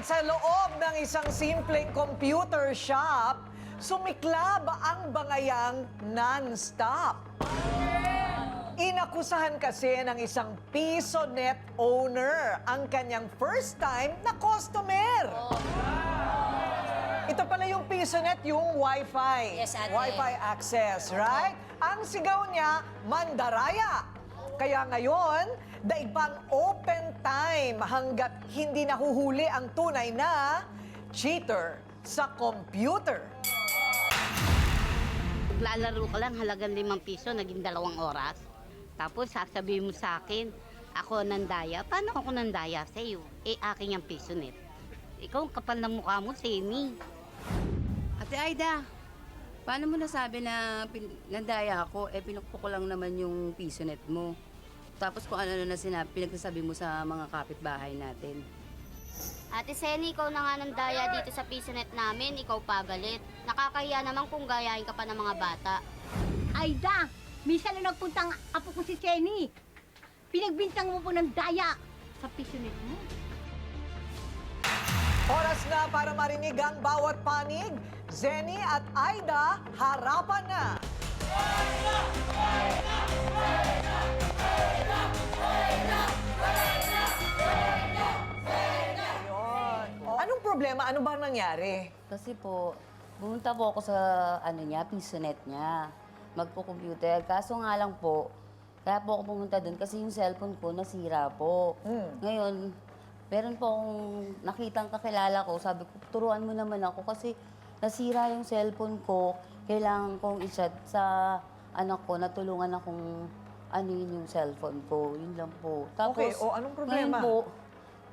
Sa loob ng isang simpleng computer shop, sumiklab ang bangayang non-stop. Inakusahan kasi ng isang PisoNet owner ang kanyang first time na customer. Ito pala yung PisoNet, yung Wi-Fi. Yes, ate. Wi-Fi access, right? Ang sigaw niya, mandaraya. Kaya ngayon, daig pang open time hanggat hindi nahuhuli ang tunay na cheater sa computer. Lalaro ka lang, halagang 5 piso, naging 2 oras. Tapos sasabihin mo sa akin, ako nandaya. Paano ako nandaya sa iyo? Akin yung PisoNet. Ikaw, ang kapal ng mukha mo, Seni. Ate Aida, paano mo nasabi na nandaya ako? Pinukpo ko lang naman yung PisoNet mo. Tapos kung ano na pinagsasabi mo sa mga kapitbahay natin. Ate Seni, ikaw na nga nandaya dito sa PisoNet namin, ikaw pa galit. Nakakahiya naman kung gayahin ka pa ng mga bata. Aida, minsan na nagpuntang apo ko si Jenny. Pinagbintang mo po ng daya sa PisoNet mo. Oras na para marinig ang bawat panig. Zenny at Aida, harapan na! Ayun. Anong problema? Ano ba nangyari? Kasi po, pumunta po ako sa PisoNet niya. Magpo-computer. Kaso nga lang po, kaya po ako pumunta doon kasi yung cellphone ko nasira po. Ngayon, meron po akong nakitang kakilala ko. Sabi ko, turuan mo naman ako kasi nasira yung cellphone ko. Kailangan kong i-chat sa anak ko, natulungan akong yun yung cellphone ko. Yun lang po. Tapos, Okay, anong problema? ngayon po,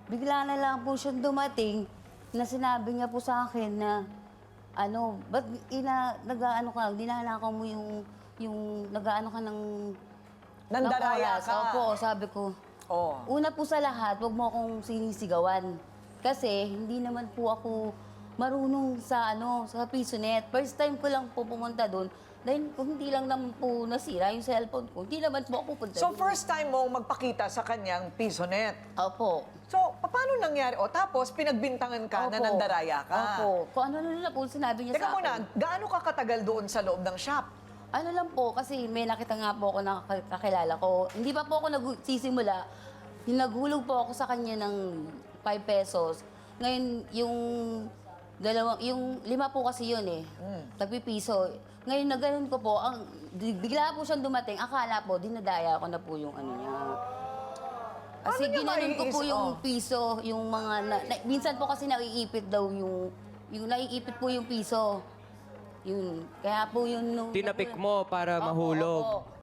bigla na lang po siyang dumating na sinabi niya po sa akin na ba't nag-aano ka, dinanakaw mo yung nag-aano ka ng Nandaraya oras. ka. Opo, sabi ko. Oh. Una po sa lahat, huwag mo akong sinisigawan. Kasi hindi naman po ako marunong sa PisoNet. First time ko lang po pumunta doon. Dahil kung hindi lang naman po nasira yung cellphone ko, hindi naman po ako pupunta So doon. first time mo magpakita sa kanyang PisoNet. Opo. So, paano nangyari? Tapos pinagbintangan ka na Opo. nandaraya ka. Opo. Kung ano na po sinabi niya Teka sa muna, akin. gaano ka katagal doon sa loob ng shop? Ano lang po, kasi may nakita nga po ako na kakilala ko. Hindi pa po ako nagsisimula. Naghulog po ako sa kanya ng 5 pesos. Ngayon, yung 5 po kasi yun eh. Tagpipiso. Ngayon, na ganun ko po, bigla po siyang dumating. Akala po, dinadaya ko na po yung niya. Kasi Ano niya ginanon ko po maiis- yung piso, yung mga, minsan po kasi naiipit daw yung naiipit po yung piso. Yun. Kaya po yun nung... Tinapik mo para mahulog. Opo.